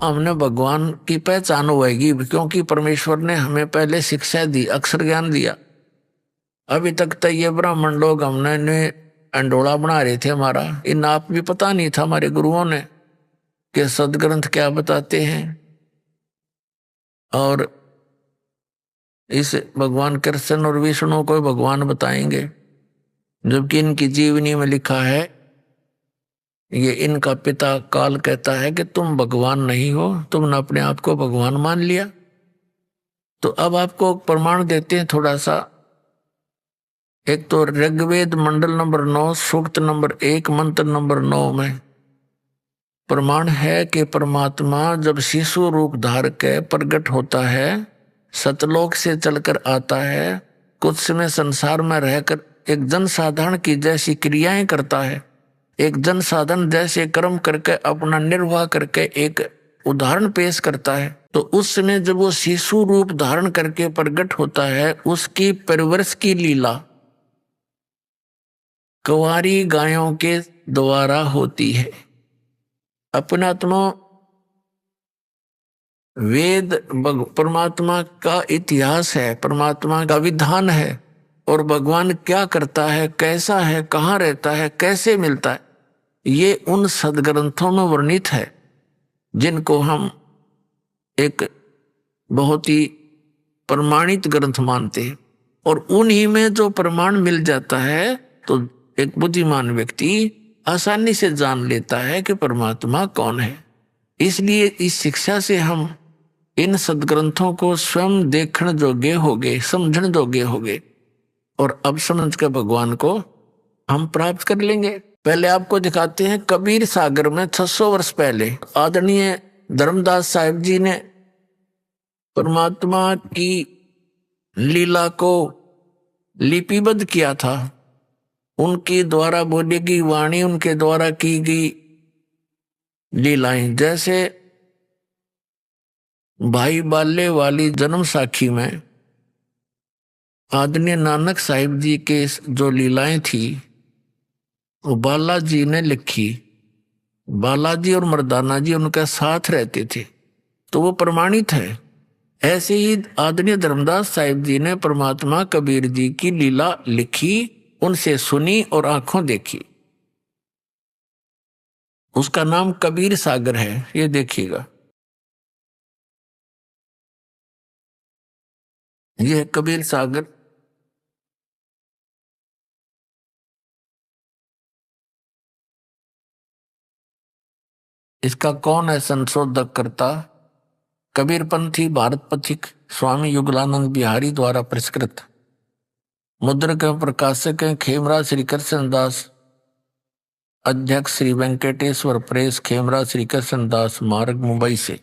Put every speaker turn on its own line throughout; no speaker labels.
हमने भगवान की पहचान होगी, क्योंकि परमेश्वर ने हमें पहले शिक्षा दी, अक्षर ज्ञान दिया। अभी तक तो ये ब्राह्मण लोग हमने अंडोला बना रहे थे हमारा, इन आप भी पता नहीं था हमारे गुरुओं ने कि सदग्रंथ क्या बताते हैं। और इस भगवान कृष्ण और विष्णु को भगवान बताएंगे, जबकि इनकी जीवनी में लिखा है, ये इनका पिता काल कहता है कि तुम भगवान नहीं हो, तुमने अपने आप को भगवान मान लिया। तो अब आपको प्रमाण देते हैं थोड़ा सा। एक तो ऋग्वेद मंडल नंबर 9 सूक्त नंबर 1 मंत्र नंबर 9 में प्रमाण है कि परमात्मा जब शिशु रूप धार के प्रकट होता है, सतलोक से चलकर आता है, कुछ समय संसार में रहकर एक जन साधारण की जैसी क्रियाएं करता है, एक जन साधन जैसे कर्म करके अपना निर्वाह करके एक उदाहरण पेश करता है। तो उस समय जब वो शिशु रूप धारण करके प्रकट होता है, उसकी परवरिश की लीला कुंवारी गायों के द्वारा होती है। अपनात्मा वेद परमात्मा का इतिहास है, परमात्मा का विधान है, और भगवान क्या करता है, कैसा है, कहाँ रहता है, कैसे मिलता है, ये उन सदग्रंथों में वर्णित है, जिनको हम एक बहुत ही प्रमाणित ग्रंथ मानते हैं। और उन्हीं में जो प्रमाण मिल जाता है तो एक बुद्धिमान व्यक्ति आसानी से जान लेता है कि परमात्मा कौन है। इसलिए इस शिक्षा से हम इन सदग्रंथों को स्वयं देखने जोगे हो गए, समझने जोगे हो गए, और अब समझ कर भगवान को हम प्राप्त कर लेंगे। पहले आपको दिखाते हैं कबीर सागर में 600 वर्ष पहले आदरणीय धर्मदास साहिब जी ने परमात्मा की लीला को लिपिबद्ध किया था। उनके द्वारा बोली गई वाणी, उनके द्वारा की गई लीलाएं, जैसे भाई बाले वाली जन्म साखी में आदरणीय नानक साहिब जी के जो लीलाएं थी वो बालाजी ने लिखी। बालाजी और मर्दाना जी उनके साथ रहते थे, तो वो प्रमाणित है। ऐसे ही आदरणीय धर्मदास साहिब जी ने परमात्मा कबीर जी की लीला लिखी, उनसे सुनी और आंखों देखी। उसका नाम कबीर सागर है, ये देखिएगा, ये है कबीर सागर। इसका कौन है संशोधक करता? कबीरपंथी भारत पथिक स्वामी युगलानंद बिहारी द्वारा परिष्कृत। मुद्रक एवं प्रकाशक हैं खेमराज श्री कृष्ण दास, अध्यक्ष श्री वेंकटेश्वर प्रेस, खेमराज श्री कृष्ण दास मार्ग, मुंबई से।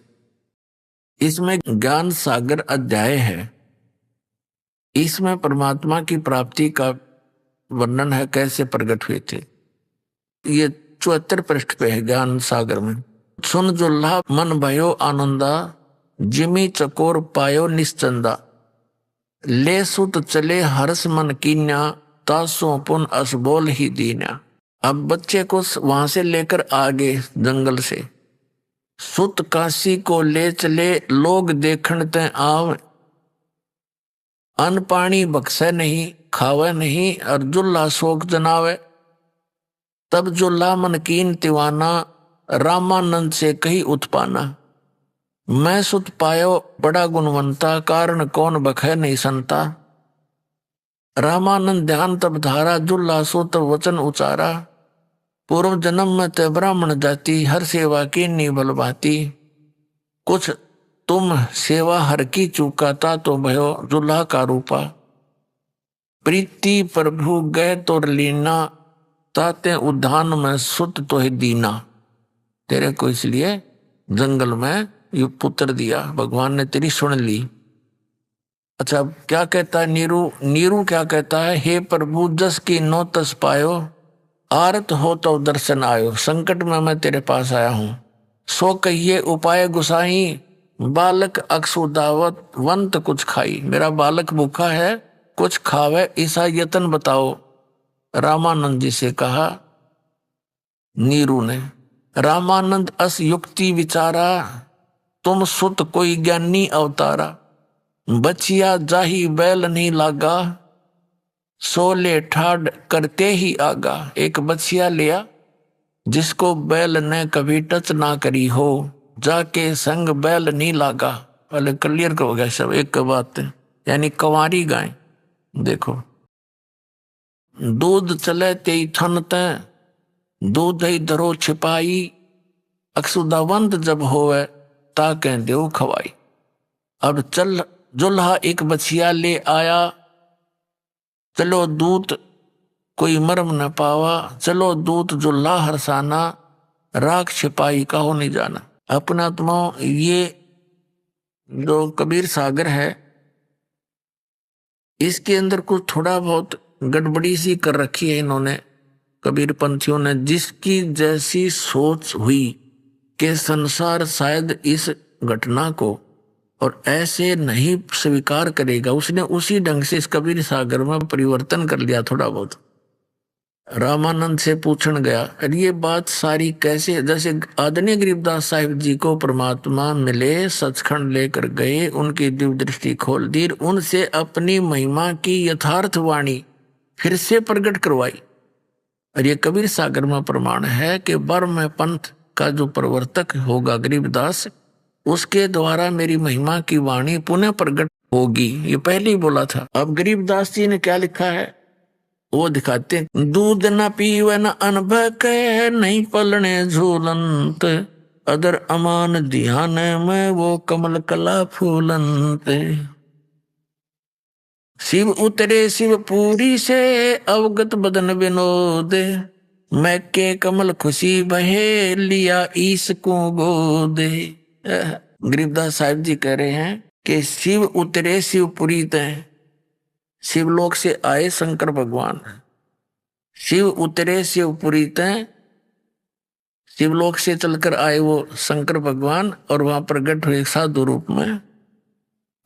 इसमें ज्ञान सागर अध्याय है। इसमें परमात्मा की प्राप्ति का वर्णन है, कैसे प्रकट हुए थे। ये 74 पृष्ठ पे है ज्ञान सागर में। सुन जुल्हा मन भयो आनंदा, जिमी चकोर पायो निश्चंदा, ले सुत चले हर्ष मन कीन्या, तासो पुन असबोल ही दीन्या। अब बच्चे को वहां से लेकर आगे जंगल से सुत काशी को ले चले, लोग देखण ते आव, अन्न पानी बख्शे नहीं, खावे नहीं, और जुल्ला शोक जनावे। तब जुल्ला मन कीन तिवाना, रामानंद से कही उत्पाना, मैं सुत पायो बड़ा गुणवंता, कारण कौन बखे नहीं संता। रामानंद ध्यान तब धारा, जुल्ला सो तब वचन उचारा, पूर्व जन्म में ते ब्राह्मण जाति, हर सेवा की नी बलबाती। कुछ तुम सेवा हर की चूकाता, तो भयो जुल्हा का रूपा, प्रीति प्रभु गए तो लीना, ताते उद्यान में सुत तो ही दीना। तेरे को इसलिए जंगल में ये पुत्र दिया, भगवान ने तेरी सुन ली। अच्छा, क्या कहता है नीरू? नीरू क्या कहता है? हे प्रभु जस की नो तस पायो, आरत हो तो दर्शन आयो। संकट में मैं तेरे पास आया हूं, सो कहिए उपाय गुसाई, बालक अक्षुदावत वंत कुछ खाई। मेरा बालक भूखा है, कुछ खावे, ऐसा यतन बताओ। रामानंद जी से कहा नीरू ने। रामानंद अस युक्ति विचारा, तुम सुत कोई ज्ञानी अवतारा, बचिया जाही बैल नहीं लागा, सोले ठाड करते ही आगा। एक बचिया लिया जिसको बैल ने कभी टच ना करी हो, जाके संग बैल नहीं लागा। पहले क्लियर हो गया सब एक बात, यानी कंवारी गाय। देखो दूध चले ते थन ते, दूध ही दरो छिपाई, अक्षुदावंत जब होवे ताके देव खवाई। अब चल जुल्हा एक बछिया ले आया, चलो दूत कोई मर्म न पावा, चलो दूत जुल्हा हरसाना, राख छिपाई का हो नहीं जाना। अपना तुम ये जो कबीर सागर है इसके अंदर कुछ थोड़ा बहुत गड़बड़ी सी कर रखी है इन्होंने कबीर पंथियों ने, जिसकी जैसी सोच हुई कि संसार शायद इस घटना को और ऐसे नहीं स्वीकार करेगा, उसने उसी ढंग से इस कबीर सागर में परिवर्तन कर लिया थोड़ा बहुत। रामानंद से पूछन गया, अरे ये बात सारी कैसे, जैसे आदरणीय गरीबदास साहिब जी को परमात्मा मिले, सचखंड लेकर गए, उनकी दिव्य दृष्टि खोल दी, उनसे अपनी महिमा की यथार्थ वाणी फिर से प्रकट करवाई। और ये कबीर सागर में प्रमाण है कि बर्म पंथ का जो प्रवर्तक होगा गरीबदास, उसके द्वारा मेरी महिमा की वाणी पुनः प्रकट होगी, ये पहले ही बोला था। अब गरीबदास जी ने क्या लिखा है वो दिखाते हैं। दूध न पीवे न अनभ के, नहीं पलने झूलंत, अदर अमान ध्यान में वो कमल कला फूलंत। शिव उतरे शिवपुरी से, अवगत बदन विनोद, मैं के कमल खुशी बहे, लिया ईस को गोद। गरीबदास साहिब जी कह रहे हैं कि शिव उतरे शिवपुरी तय, शिवलोक से आए शंकर भगवान, शिव उतरे शिवपुरी तय, शिवलोक से चलकर आए वो शंकर भगवान और वहां प्रकट हुए साधु रूप में।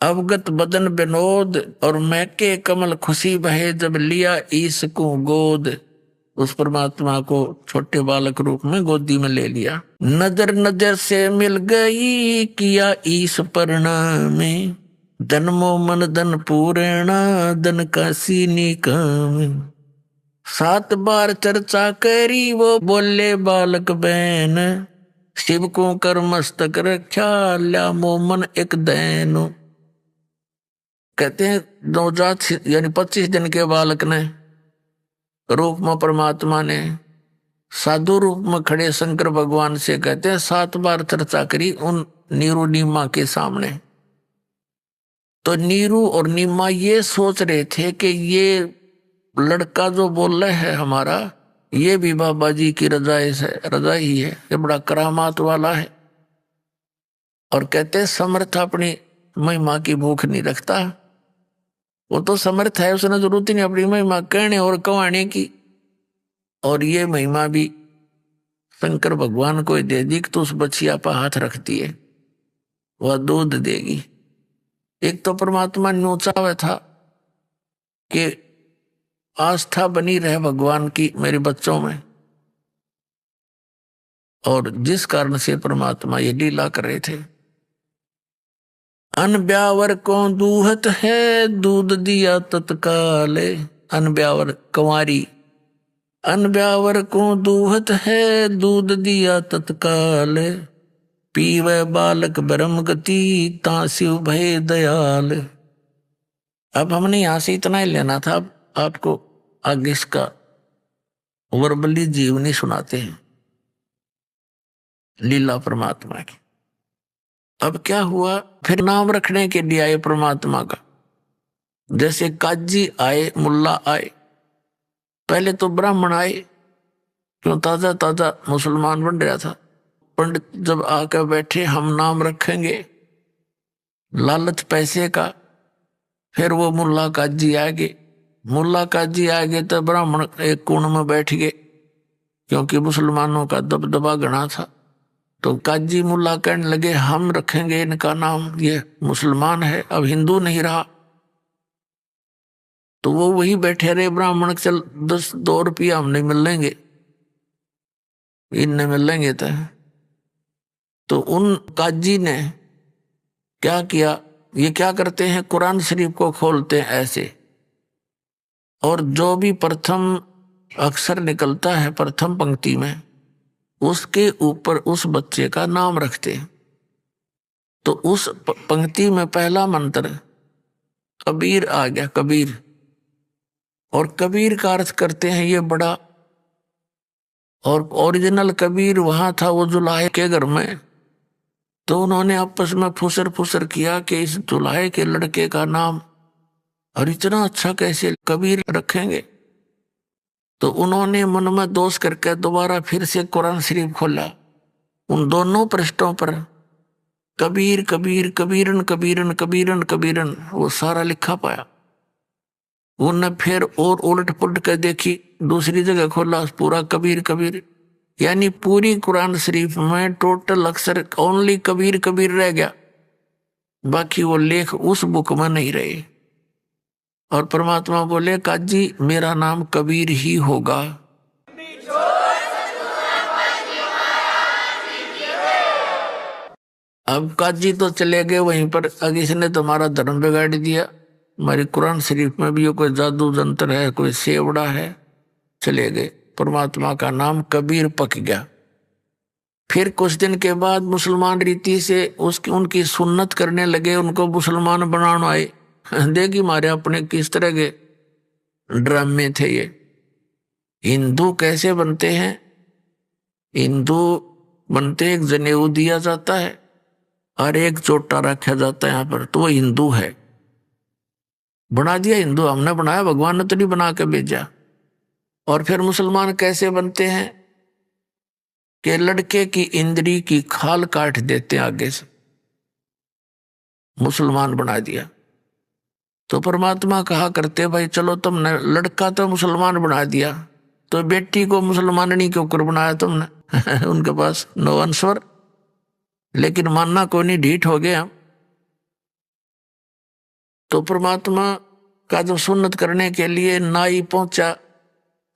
अवगत बदन विनोद और मैके कमल खुशी बहे, जब लिया ईस को गोद, उस परमात्मा को छोटे बालक रूप में गोदी में ले लिया। नजर नजर से मिल गई, किया ईस परिणाम, धन मो मन धन पूर्णा, धन का सीनी काम। 7 बार चर्चा करी वो बोले बालक बहन, शिव को कर मस्तक रक्षा, ल्या मोमन एक दैन। कहते हैं नवजात यानी 25 दिन के बालक ने रूप में परमात्मा ने साधु रूप में खड़े शंकर भगवान से कहते हैं 7 बार चर्चा करी उन नीरू नीमा के सामने। तो नीरू और नीमा ये सोच रहे थे कि ये लड़का जो बोल रहा है हमारा, ये भी बाबा जी की रजा ही है, ये बड़ा करामात वाला है। और कहते हैं समर्थ अपनी महिमा की भूख नहीं रखता, वो तो समर्थ है, उसने जरूरत ही नहीं अपनी महिमा कहने और कवाने की। और ये महिमा भी शंकर भगवान को दे दी तो उस बछिया पर हाथ रखती है वह दूध देगी। एक तो परमात्मा नोचावे था कि आस्था बनी रहे भगवान की मेरे बच्चों में, और जिस कारण से परमात्मा ये लीला कर रहे थे। अनब्यावर को दूहत है, दूध दिया तत्काल, अनब्यावर कंवारी, अनब्यावर को दूहत है, दूध दिया तत्काल, पीवे बालक ब्रह्म गति, ता शिव भय दयाल। अब हमने यहां से इतना ही लेना था, अब आपको आगे इसका वर्बली जीवनी सुनाते हैं लीला परमात्मा की। अब क्या हुआ, फिर नाम रखने के लिए आए परमात्मा का, जैसे काजी आए, मुल्ला आए, पहले तो ब्राह्मण आए, क्यों ताजा ताजा मुसलमान बन रहा था। पंडित जब आकर बैठे हम नाम रखेंगे, लालच पैसे का, फिर वो मुल्ला काजी आ गए, मुल्ला काजी आ गए तो ब्राह्मण एक कोण में बैठ गए, क्योंकि मुसलमानों का दबदबा घना था। तो काजी मुल्ला कहने लगे हम रखेंगे इनका नाम, ये मुसलमान है अब हिंदू नहीं रहा। तो वो वही बैठे रहे ब्राह्मण, चल 2 रुपया हम नहीं मिल लेंगे, इनने मिल लेंगे। तो उन काजी ने क्या किया, ये क्या करते हैं, कुरान शरीफ को खोलते हैं ऐसे, और जो भी प्रथम अक्षर निकलता है प्रथम पंक्ति में, उसके ऊपर उस बच्चे का नाम रखते हैं। तो उस पंक्ति में पहला मंत्र कबीर आ गया, कबीर। और कबीर का अर्थ करते हैं ये बड़ा। और ओरिजिनल कबीर वहां था वो जुलाहे के घर में। तो उन्होंने आपस में फुसर फुसर किया कि इस जुलाहे के लड़के का नाम और इतना अच्छा कैसे कबीर रखेंगे। तो उन्होंने मन में दोष करके दोबारा फिर से कुरान शरीफ खोला। उन दोनों पृष्ठों पर कबीर कबीर कबीरन कबीरन कबीरन कबीरन वो सारा लिखा पाया। उनने फिर और उलट पुलट कर देखी, दूसरी जगह खोला, पूरा कबीर कबीर। यानी पूरी कुरान शरीफ में टोटल अक्षर ओनली कबीर कबीर रह गया, बाकी वो लेख उस बुक में नहीं रहे। और परमात्मा बोले काजी मेरा नाम कबीर ही होगा। अब काजी तो चले गए वहीं पर, अगर इसने तुम्हारा धर्म बिगाड़ दिया, हमारी कुरान शरीफ में भी कोई जादू जंतर है, कोई सेवड़ा है, चले गए। परमात्मा का नाम कबीर पक गया। फिर कुछ दिन के बाद मुसलमान रीति से उसकी उनकी सुन्नत करने लगे, उनको मुसलमान बनाना आए। देखी मारे अपने किस तरह के ड्रामे थे ये। हिंदू कैसे बनते हैं, हिंदू बनते एक जनेऊ दिया जाता है और एक चोटा रखा जाता है यहाँ पर, तो वो हिंदू है। बना दिया हिंदू, हमने बनाया, भगवान ने तो नहीं बना के भेजा। और फिर मुसलमान कैसे बनते हैं कि लड़के की इंद्री की खाल काट देते हैं आगे से, मुसलमान बना दिया। तो परमात्मा कहा करते भाई चलो तुमने लड़का तो मुसलमान बना दिया, तो बेटी को मुसलमाननी के ऊपर बनाया तुमने। उनके पास नो आंसर, लेकिन मानना कोई नहीं, ढीठ हो गया। तो परमात्मा का जो सुन्नत करने के लिए नाई पहुंचा,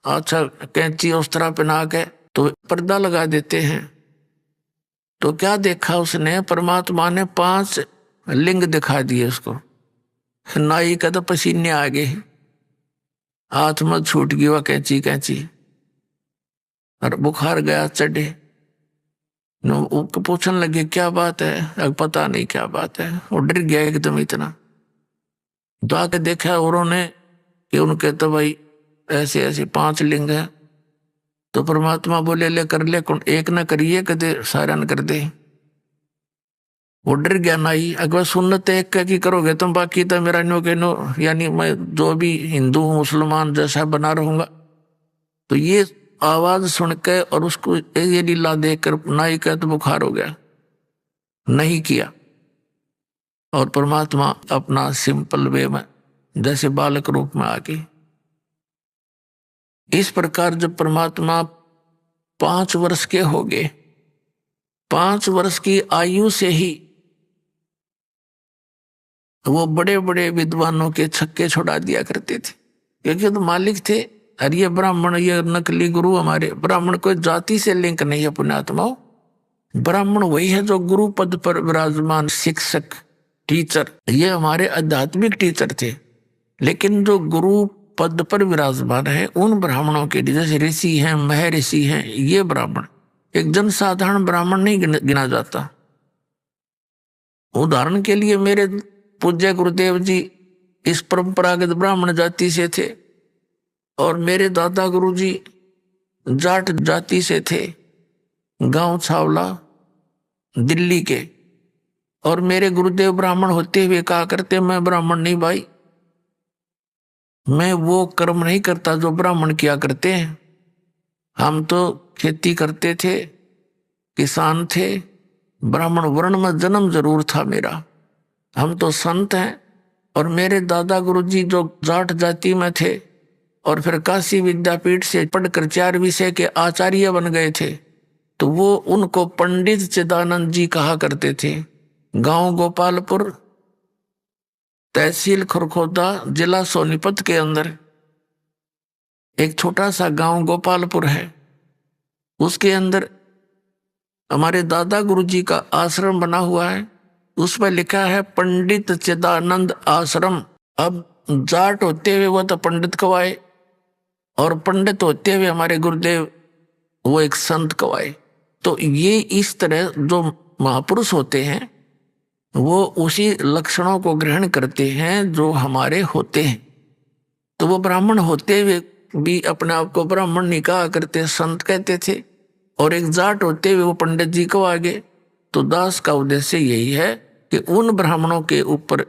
अच्छा कैंची उस तरह पहना के तो पर्दा लगा देते हैं। तो क्या देखा उसने, परमात्मा ने 5 लिंग दिखा दिए उसको। नाई का तो पसीने आ गए, हाथ में छूट गई वह कैंची कैंची, और बुखार गया चढ़े। पूछने लगे क्या बात है, अब पता नहीं क्या बात है, वो डर गया एकदम इतना। तो आके देखा औरों ने कि उनके तो भाई ऐसे ऐसे 5 लिंग हैं। तो परमात्मा बोले ले कर ले, एक न करिए कदे सारा न कर दे। वो डर गया नाई, अगर सुन्नत एक की करोगे तुम, बाकी तो मेरा नो के नो, यानी मैं जो भी हिंदू मुसलमान जैसा बना रहूंगा। तो ये आवाज सुन के और उसको ये लीला देखकर नाई का तो बुखार हो गया, नहीं किया। और परमात्मा अपना सिंपल वे में जैसे बालक रूप में आ गई। इस प्रकार जब परमात्मा 5 वर्ष के हो गए, 5 वर्ष की आयु से ही वो बड़े बड़े विद्वानों के छक्के छुड़ा दिया करते थे, क्योंकि तो मालिक थे। और ये ब्राह्मण, ये नकली गुरु हमारे, ब्राह्मण कोई जाति से लिंक नहीं है पुण्यात्माओं। ब्राह्मण वही है जो गुरु पद पर विराजमान शिक्षक टीचर, ये हमारे आध्यात्मिक टीचर थे। लेकिन जो गुरु पद पर विराजमान है उन ब्राह्मणों के लिए, जैसे ऋषि हैं, महर्षि हैं, ये ब्राह्मण, एक जनसाधारण ब्राह्मण नहीं गिना जाता। उदाहरण के लिए मेरे पूज्य गुरुदेव जी इस परंपरागत ब्राह्मण जाति से थे, और मेरे दादा गुरु जी जाट जाति से थे, गांव छावला दिल्ली के। और मेरे गुरुदेव ब्राह्मण होते हुए कहा करते मैं ब्राह्मण नहीं भाई, मैं वो कर्म नहीं करता जो ब्राह्मण किया करते हैं। हम तो खेती करते थे, किसान थे, ब्राह्मण वर्ण में जन्म जरूर था मेरा। हम तो संत हैं। और मेरे दादा गुरुजी जो जाट जाति में थे और फिर काशी विद्यापीठ से पढ़कर 4 विषय के आचार्य बन गए थे, तो वो उनको पंडित चिदानंद जी कहा करते थे। गांव गोपालपुर, तहसील खुरखोदा, जिला सोनीपत के अंदर एक छोटा सा गांव गोपालपुर है। उसके अंदर हमारे दादा गुरुजी का आश्रम बना हुआ है। उस पर लिखा है पंडित चिदानंद आश्रम। अब जाट होते हुए वो तो पंडित कवाए, और पंडित होते हुए हमारे गुरुदेव वो एक संत कवाए। तो ये इस तरह जो महापुरुष होते हैं वो उसी लक्षणों को ग्रहण करते हैं जो हमारे होते हैं। तो वो ब्राह्मण होते हुए भी अपने आप को ब्राह्मण नहीं कहा करते, संत कहते थे, और एक जाट होते हुए वो पंडित जी को आगे। तो दास का उद्देश्य यही है कि उन ब्राह्मणों के ऊपर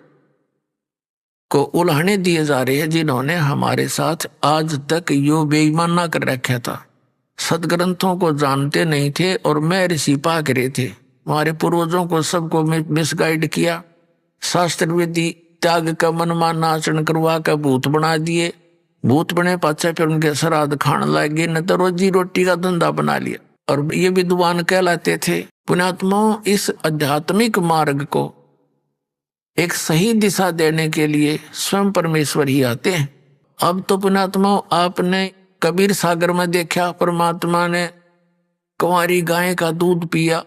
को उल्हाने दिए जा रहे हैं जिन्होंने हमारे साथ आज तक यो बेईमाना कर रखा था, सदग्रंथों को जानते नहीं थे और मैं ऋषि पाक रहे थे, हमारे पूर्वजों को सबको मिसगाइड किया, शास्त्र विधि त्याग का मनमाना आचरण करवा कर भूत बना दिए, भूत बने पाचा फिर उनके श्राद्ध खाने लगे, न तो रोजी रोटी का धंधा बना लिया, और ये विद्वान कहलाते थे। पुण्यात्माओं, इस आध्यात्मिक मार्ग को एक सही दिशा देने के लिए स्वयं परमेश्वर ही आते हैं। अब तो पुण्यात्माओं, आपने कबीर सागर में देखा परमात्मा ने कुंवारी गाय का दूध पिया।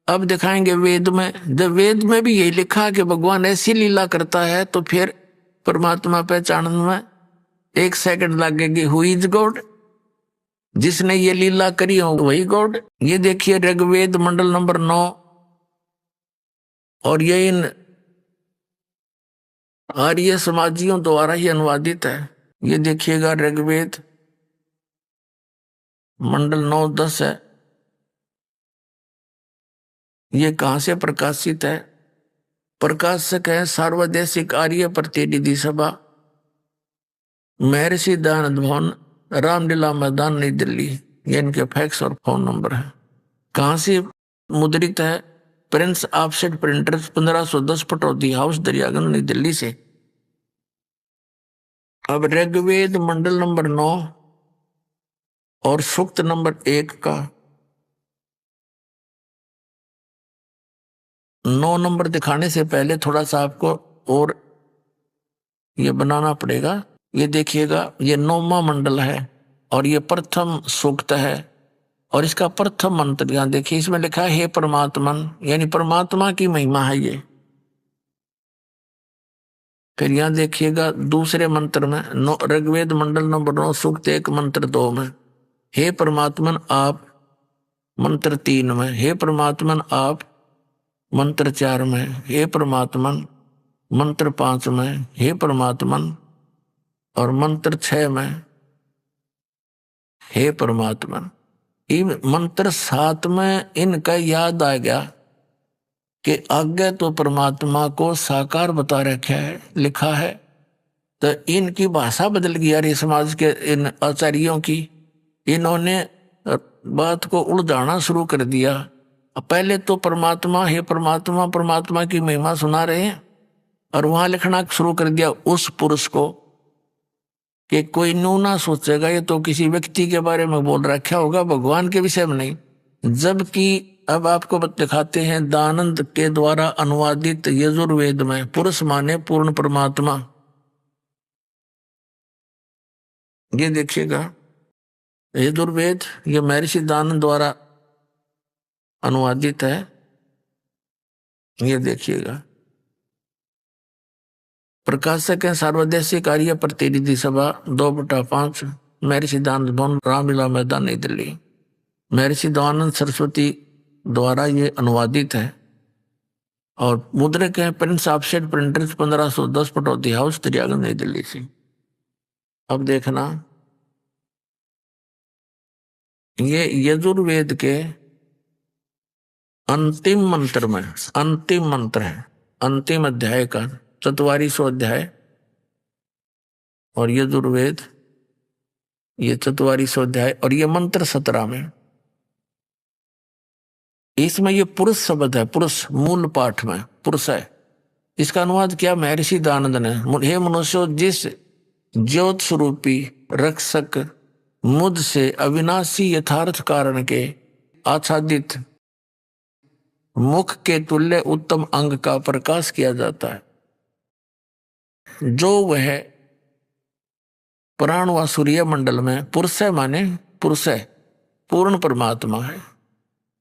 अब दिखाएंगे वेद में, जब वेद में भी यही लिखा कि भगवान ऐसी लीला करता है तो फिर परमात्मा पहचानने में 1 सेकंड लगेगी। Who is God? जिसने ये लीला करी हो वही गॉड। ये देखिए ऋग्वेद मंडल नंबर 9, और ये इन आर्य समाजियों द्वारा ही अनुवादित है। ये देखिएगा ऋग्वेद मंडल 9:10 है। ये कहां से प्रकाशित है? प्रकाशक है सार्वदेशिक आर्य प्रतिनिधि सभा, महर्षि दयानंद भवन, रामलीला मैदान, नई दिल्ली। ये इनके फैक्स और फोन नंबर है। कहां से मुद्रित है? Prince offset printers, 1510 Pataudi house, Daryaganj, नई दिल्ली से। अब ऋग्वेद मंडल नंबर 9 और सूक्त नंबर 1 का 9 नंबर दिखाने से पहले थोड़ा सा आपको और ये बनाना पड़ेगा। ये देखिएगा, ये 9वां मंडल है और ये प्रथम सूक्त है, और इसका प्रथम मंत्र यहां देखिए, इसमें लिखा है हे परमात्मन, यानी परमात्मा की महिमा है ये। फिर यहां देखिएगा दूसरे मंत्र में ऋग्वेद मंडल नंबर 9 सूक्त 1 मंत्र 2 में हे परमात्मन आप, मंत्र 3 में हे परमात्मन आप, मंत्र 4 में हे परमात्मन, मंत्र 5 में हे परमात्मन, और मंत्र 6 में हे परमात्मन। इन मंत्र 7 में इनका याद आ गया कि आगे तो परमात्मा को साकार बता रखा है, लिखा है, तो इनकी भाषा बदल गई आर्य समाज के इन आचार्यों की। इन्होंने बात को उलझाना शुरू कर दिया। पहले तो परमात्मा हे परमात्मा, परमात्मा की महिमा सुना रहे हैं, और वहां लिखना शुरू कर दिया उस पुरुष को कि कोई नू ना सोचेगा ये तो किसी व्यक्ति के बारे में बोल रखा होगा, भगवान के विषय में नहीं। जबकि अब आपको दिखाते हैं दानंद के द्वारा अनुवादित यजुर्वेद में पुरुष माने पूर्ण परमात्मा। ये देखिएगा यजुर्वेद, ये महर्षि दानंद द्वारा अनुवादित है। ये देखिएगा प्रकाशक है सार्वदेशिक आर्य प्रतिनिधि सभा 2/5, महर्षि दयानंद भवन, रामलीला मैदान, नई दिल्ली। महर्षि दयानंद सरस्वती द्वारा ये अनुवादित है, और मुद्रक है Prince offset printers, 1510 Pataudi house, Daryaganj, नई दिल्ली से। अब देखना ये यजुर्वेद के अंतिम मंत्र में, अंतिम मंत्र है, अंतिम अध्याय का 44वां अध्याय, और यजुर्वेद ये 44वां अध्याय, और ये मंत्र 17 में। इसमें ये पुरुष शब्द है, पुरुष मूल पाठ में पुरुष है। इसका अनुवाद किया महर्षि दयानंद ने। हे मनुष्यों, जिस ज्योत स्वरूपी रक्षक मुझ से अविनाशी यथार्थ कारण के आच्छादित मुख के तुल्य उत्तम अंग का प्रकाश किया जाता है, जो वह प्राण व सूर्य मंडल में पुरुष है माने पुरुष है, पूर्ण परमात्मा है,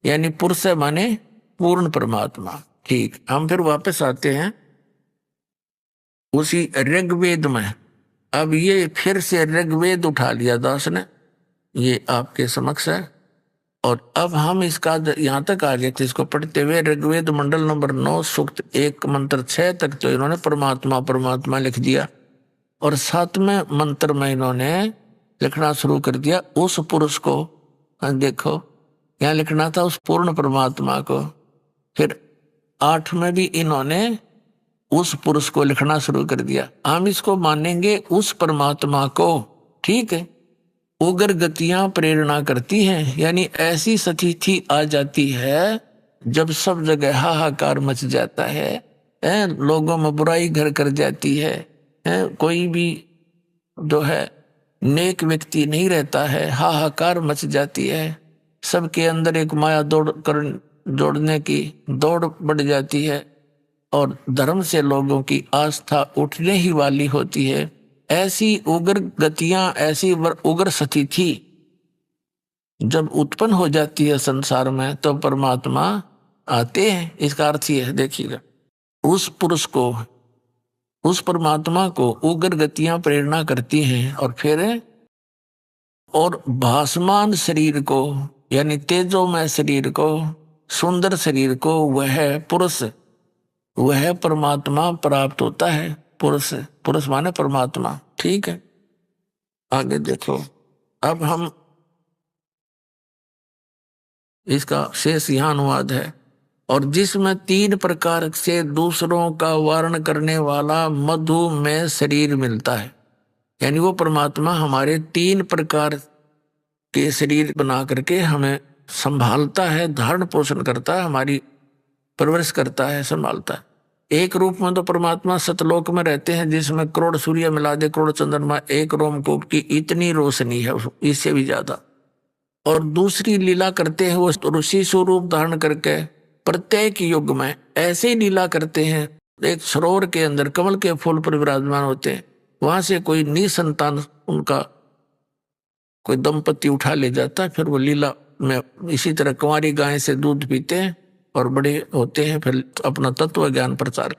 यानी पुरुष है माने पूर्ण परमात्मा। ठीक, हम फिर वापस आते हैं उसी ऋग्वेद में। अब ये फिर से ऋग्वेद उठा लिया दास ने, ये आपके समक्ष है। और अब हम इसका यहाँ तक आ गए थे, इसको पढ़ते हुए ऋग्वेद मंडल नंबर 9 सूक्त 1 मंत्र 6 तक तो इन्होंने परमात्मा परमात्मा लिख दिया। और 7वें मंत्र में इन्होंने लिखना शुरू कर दिया उस पुरुष को। देखो यहाँ लिखना था उस पूर्ण परमात्मा को। फिर 8 में भी इन्होंने उस पुरुष को लिखना शुरू कर दिया। हम इसको मानेंगे उस परमात्मा को, ठीक है। उग्र गतियां प्रेरणा करती हैं, यानी ऐसी स्थिति आ जाती है जब सब जगह हाहाकार मच जाता है, लोगों में बुराई घर कर जाती है, कोई भी जो है नेक व्यक्ति नहीं रहता है, हाहाकार मच जाती है, सबके अंदर एक माया जोड़ने की दौड़ बढ़ जाती है और धर्म से लोगों की आस्था उठने ही वाली होती है। ऐसी उग्र गतियां, ऐसी उग्र स्थिति जब उत्पन्न हो जाती है संसार में तो परमात्मा आते हैं। इसका अर्थ ये है, देखिएगा, उस पुरुष को, उस परमात्मा को उग्र गतियां प्रेरणा करती हैं और फिर और भासमान शरीर को, यानी तेजोमय शरीर को, सुंदर शरीर को वह पुरुष, वह परमात्मा प्राप्त होता है। पुरुष, पुरुष माने परमात्मा, ठीक है। आगे देखो, अब हम इसका शेष यहाँ अनुवाद है। और जिसमें 3 प्रकार से दूसरों का वारण करने वाला मधुमेह शरीर मिलता है, यानी वो परमात्मा हमारे 3 प्रकार के शरीर बना करके हमें संभालता है, धारण पोषण करता है, हमारी परवरिश करता है, संभालता है। एक रूप में तो परमात्मा सतलोक में रहते हैं जिसमें करोड़ सूर्य मिला दे, करोड़ चंद्रमा, एक रोमकूप की इतनी रोशनी है, इससे भी ज्यादा। और दूसरी लीला करते हैं वो ऋषि स्वरूप धारण करके प्रत्येक युग में ऐसे ही लीला करते हैं। एक सरोवर के अंदर कमल के फूल पर विराजमान होते हैं, वहां से कोई निसंतान उनका कोई दंपति उठा ले जाता है, फिर वो लीला में इसी तरह कुंवारी गाय से दूध पीते हैं और बड़े होते हैं, फिर अपना तत्व ज्ञान प्रचार।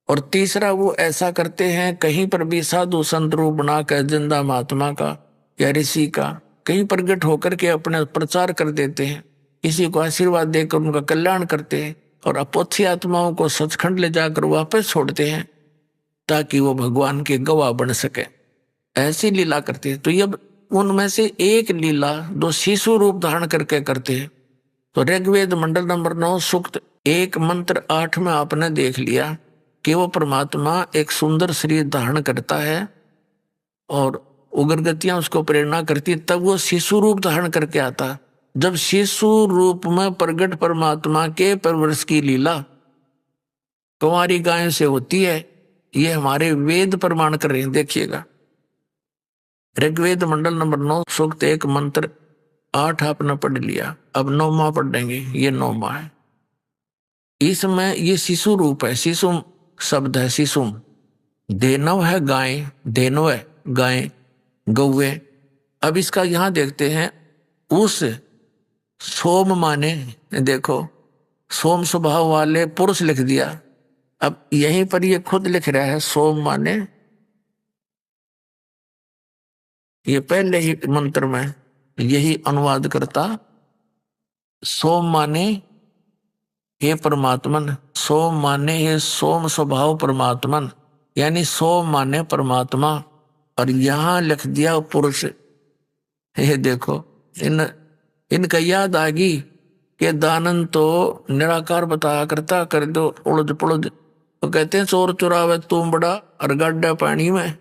और तीसरा वो ऐसा करते हैं, कहीं पर भी साधु संत रूप बनाकर जिंदा महात्मा का या ऋषि का कहीं प्रकट होकर के अपने प्रचार कर देते हैं, किसी को आशीर्वाद देकर उनका कल्याण करते हैं और अपोथी आत्माओं को सचखंड ले जाकर वापस छोड़ते हैं ताकि वो भगवान के गवाह बन सके। ऐसी लीला करते हैं। तो ये उनमें से एक लीला दो शिशु रूप धारण करके करते हैं। तो ऋग्वेद मंडल नंबर 9 सूक्त 1 मंत्र 8 में आपने देख लिया कि वो परमात्मा एक सुंदर शरीर धारण करता है और उग्र गतियां उसको प्रेरणा करती है, तब वो शिशु रूप धारण करके आता। जब शिशु रूप में प्रगट परमात्मा के परवरिश की लीला कुंवारी गाय से होती है, ये हमारे वेद प्रमाण कर रहे हैं। देखिएगा, ऋग्वेद मंडल नंबर 9 सूक्त 1 मंत्र 8 आपने पढ़ लिया, अब 9वां पढ़ेंगे। ये 9वां है, इसमें ये शिशु रूप है, शिशु शब्द है, शिशु। देनव है गाय, देनव है गाय, गौवे। अब इसका यहां देखते हैं, उस सोम माने, देखो सोम स्वभाव वाले पुरुष लिख दिया। अब यहीं पर ये खुद लिख रहा है सोम माने, ये पहले ही मंत्र में यही अनुवाद करता, सोम माने हे परमात्मन, सोम माने हे सोम स्वभाव परमात्मन, यानी सोम माने परमात्मा। और यहां लिख दिया पुरुष। ये देखो, इनका याद आ गई कि दानन तो निराकार बताया करता, कर दो उड़द पुड़द। तो कहते हैं चोर चुरावे तुम बड़ा और गड्ढा पानी में,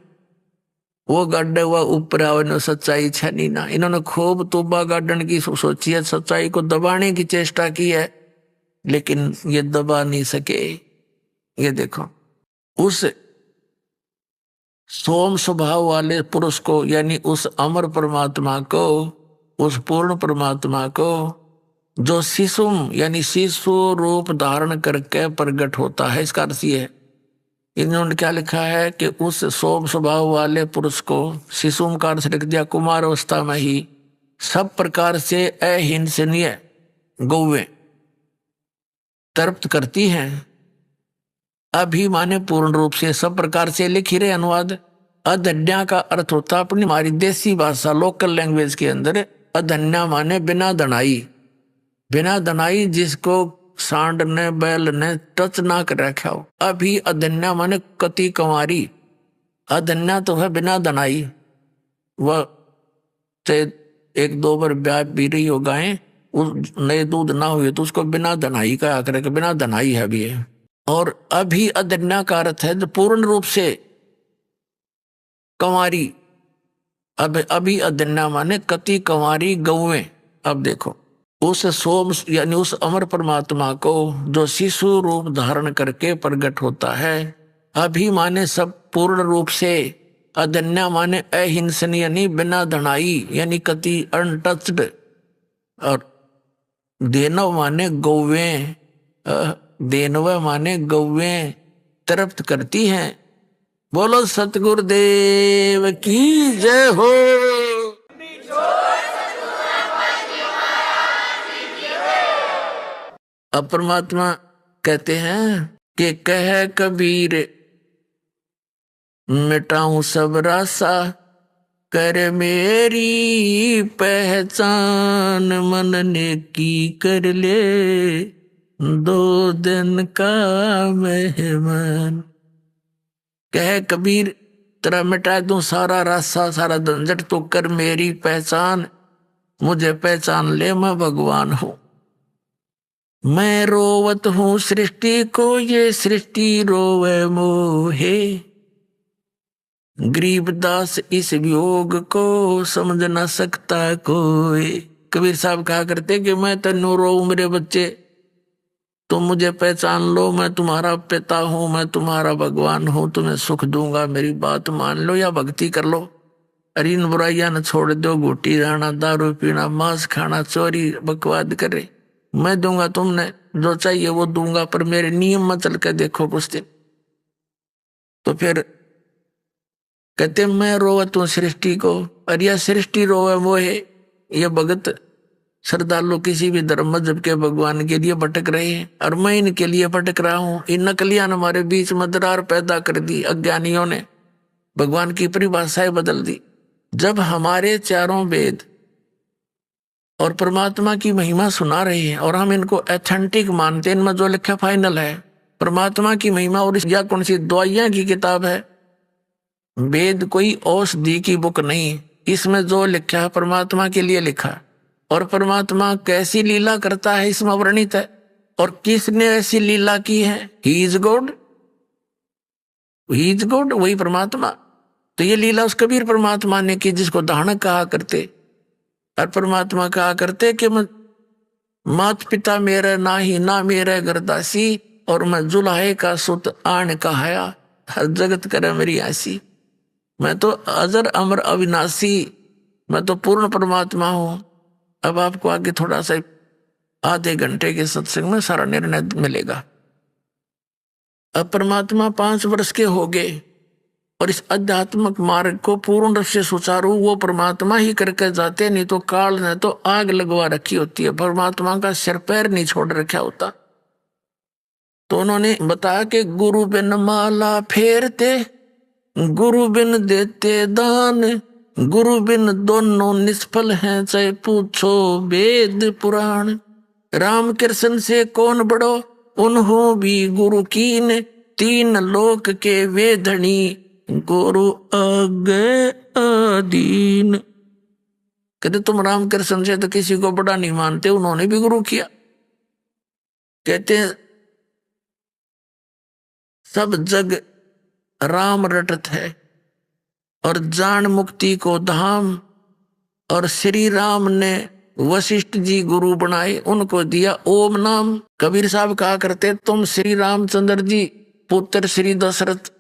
वो गड्ढा हुआ ऊपर आवे न सच्चाई छनी ना। इन्होंने खूब तुबा गार्डन की सोची है, सच्चाई को दबाने की चेष्टा की है, लेकिन ये दबा नहीं सके। ये देखो, उस सोम स्वभाव वाले पुरुष को, यानी उस अमर परमात्मा को, उस पूर्ण परमात्मा को जो शिशुम यानी शिशु रूप धारण करके प्रकट होता है। इसका अर्थ ये है, इन्होंने क्या लिखा है कि उस सोम स्वभाव वाले पुरुष को शिशुम का अर्थ लिख दिया कुमार अवस्था में ही सब प्रकार से अहिंसनीय गौवे, तृप्त करती हैं। अभी माने पूर्ण रूप से, सब प्रकार से लिख ही रहे अनुवाद। अधन्या का अर्थ होता अपनी हमारी देसी भाषा लोकल लैंग्वेज के अंदर, अधन्या माने बिना दनाई। बिना दनाई जिसको सांड ने बैल ने टच ना कर रखा हो। अभी अधन्या माने कति कंवारी, अधन्या तो है बिना दनाई। वह चाहे एक दो बार ब्याह पी रही हो गाय, उस नए दूध ना हुए तो उसको बिना दनाई का आकर के बिना दनाई है भी है। और अभी अधन्या का अर्थ है जो पूर्ण रूप से कंवारी। अब अभी अधन्या माने कति कंवारी गौवें। अब देखो उस सोम यानी उस अमर परमात्मा को जो शिशु रूप धारण करके प्रकट होता है। अभी माने सब पूर्ण रूप से, अधन्या माने अहिंसन यानी बिना धनाई यानी कति अनटच्ड, और देनव माने गौवें, देनव माने गौवें तृप्त करती हैं। बोलो सतगुरुदेव की जय हो। अब परमात्मा कहते हैं कि कह कबीर मिटाऊं सब रासा, कर मेरी पहचान, मन ने की कर ले दो दिन का मेहमान। कह कबीर तेरा मिटा दूं सारा रास्ता सारा झंझट, तो कर मेरी पहचान, मुझे पहचान ले मैं भगवान हूं। मैं रोवत हूं सृष्टि को, ये सृष्टि रोवे मोहे, गरीबदास इस वियोग को समझ न सकता कोई। कबीर साहब कहा करते कि मैं तन्नू रो मेरे बच्चे, तुम मुझे पहचान लो, मैं तुम्हारा पिता हूं, मैं तुम्हारा भगवान हूं, तुम्हें सुख दूंगा, मेरी बात मान लो या भक्ति कर लो। अरे इन बुराइयां न छोड़ दो, घूटी रहना, दारू पीना, मांस खाना, चोरी बकवाद करे, मैं दूंगा, तुमने जो चाहिए वो दूंगा, पर मेरे नियम में चल के देखो कुछ दिन। तो फिर कहते मैं रोवत हूं सृष्टि को, और यह सृष्टि रोवे वो है। ये भगत श्रद्धालु किसी भी धर्म मजहब के भगवान के लिए भटक रहे हैं, और मैं इनके लिए भटक रहा हूं। इन नकलियां ने हमारे बीच में दरार पैदा कर दी, अज्ञानियों ने भगवान की परिभाषाएं बदल दी। जब हमारे चारों वेद और परमात्मा की महिमा सुना रहे हैं और हम इनको एथेंटिक मानते हैं, इनमें जो लिखा फाइनल है परमात्मा की महिमा, और या कौन सी दवाइयां की किताब है, वेद कोई औषधि की बुक नहीं, इसमें जो लिखा है परमात्मा के लिए लिखा, और परमात्मा कैसी लीला करता है इसमें वर्णित है। और किसने ऐसी लीला की है? He is God, he is God, वही परमात्मा। तो ये लीला उस कबीर परमात्मा ने की जिसको दानक कहा करते, और परमात्मा कहा करते कि मात पिता मेरे ना ही ना मेरे गरदासी, और मैं जुलाहे का सुत आन कहाया, हर जगत करे मेरी ऐसी। मैं तो अजर अमर अविनाशी, मैं तो पूर्ण परमात्मा हूं। अब आपको आगे थोड़ा सा आधे घंटे के सत्संग में सारा निर्णय मिलेगा। अब परमात्मा 5 वर्ष के हो गए, और इस आध्यात्मिक मार्ग को पूर्ण रूप से सुचारू वो परमात्मा ही करके जाते, नहीं तो काल ने तो आग लगवा रखी होती है, परमात्मा का सिर पैर नहीं छोड़ रखा होता। तो उन्होंने बताया कि गुरु बिन माला फेरते, गुरु बिन देते दान, गुरु बिन दोनों निष्फल हैं, चाहे पूछो वेद पुराण। राम कृष्ण से कौन बड़ो, उन्हों भी गुरु कीन, 3 लोक के वेदनी, गुरु आगे आदीन। कहते तुम राम कृष्ण से तो किसी को बड़ा नहीं मानते, उन्होंने भी गुरु किया। कहते सब जग राम रटत है, और जान मुक्ति को धाम, और श्री राम ने वशिष्ठ जी गुरु बनाए, उनको दिया ओम नाम। कबीर साहब कहा करते तुम श्री रामचंद्र जी पुत्र श्री दशरथ,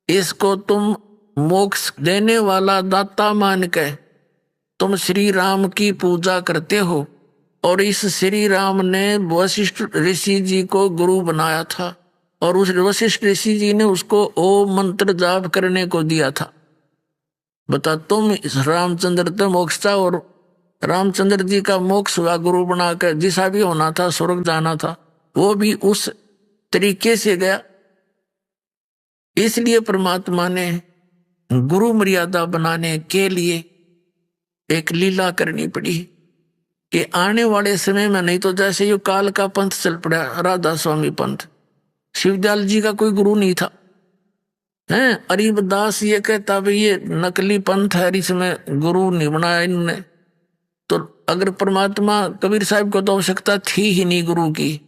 इसको तुम मोक्ष देने वाला दाता मान के तुम श्री राम की पूजा करते हो, और इस श्री राम ने वशिष्ठ ऋषि जी को गुरु बनाया था, और उस वशिष्ठ ऋषि जी ने उसको ओम मंत्र जाप करने को दिया था। बता तुम इस रामचंद्र तो मोक्ष था, और रामचंद्र जी का मोक्ष हुआ गुरु बनाकर, जिसा भी होना था स्वर्ग जाना था, वो भी उस तरीके से गया। इसलिए परमात्मा ने गुरु मर्यादा बनाने के लिए एक लीला करनी पड़ी कि आने वाले समय में, नहीं तो जैसे ये काल का पंथ चल पड़ा, राधा स्वामी पंथ, शिवदयाल जी का कोई गुरु नहीं था हैं। अरिबदास ये कहता भाई ये नकली पंथ है, इसमें गुरु नहीं बनाया इन्होंने। तो अगर परमात्मा, कबीर साहब को तो आवश्यकता थी ही नहीं गुरु की,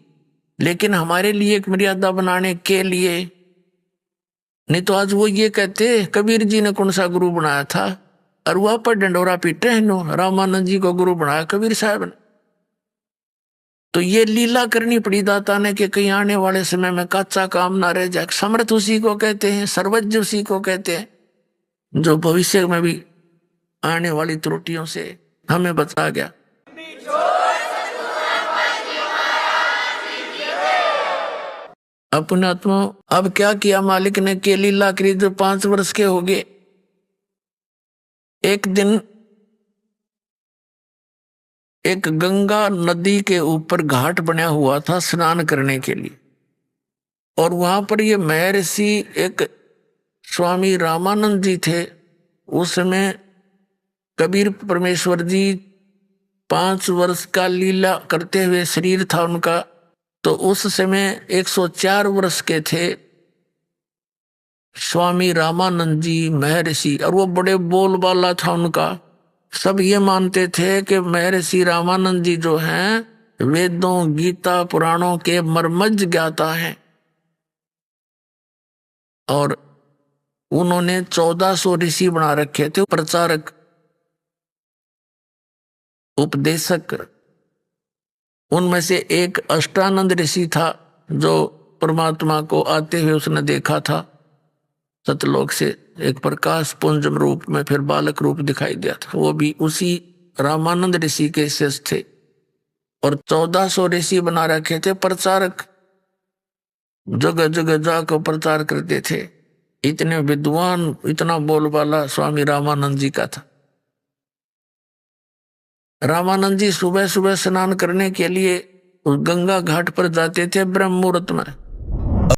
लेकिन हमारे लिए एक मर्यादा बनाने के लिए, नहीं तो आज वो ये कहते कबीर जी ने कौन सा गुरु बनाया था, और वहां पर डंडोरा पीटे हैं, रामानंद जी को गुरु बनाया कबीर साहब ने। तो ये लीला करनी पड़ी दाता ने कि कहीं आने वाले समय में कच्चा काम ना रह जाए। समर्थ उसी को कहते हैं, सर्वज्ञ उसी को कहते हैं, जो भविष्य में भी आने वाली त्रुटियों से हमें बचा गया। अपने आत्मा अब क्या किया मालिक ने कि लीला करी। जो 5 वर्ष के हो गए, एक दिन एक गंगा नदी के ऊपर घाट बना हुआ था स्नान करने के लिए, और वहां पर ये महर्षि एक स्वामी रामानंद जी थे। उस समय कबीर परमेश्वर जी 5 वर्ष का लीला करते हुए शरीर था उनका, तो उस समय 104 वर्ष के थे स्वामी रामानंद जी महर्षि, और वो बड़े बोलबाला था उनका। सब ये मानते थे कि महर्षि रामानंद जी जो हैं वेदों, गीता, पुराणों के मर्मज्ञ ज्ञाता हैं, और उन्होंने 1400 ऋषि बना रखे थे, प्रचारक, उपदेशक। उनमें से एक अष्टानंद ऋषि था जो परमात्मा को आते हुए उसने देखा था सतलोक से, एक प्रकाश पुंजम रूप में, फिर बालक रूप दिखाई दिया था। वो भी उसी रामानंद ऋषि के शिष्य थे, और 1400 ऋषि बना रखे थे प्रचारक, जगह जगह जाकर प्रचार करते थे। इतने विद्वान, इतना बोलबाला स्वामी रामानंद जी का था। रामानंद जी सुबह सुबह स्नान करने के लिए उस गंगा घाट पर जाते थे ब्रह्म मुहूर्त में।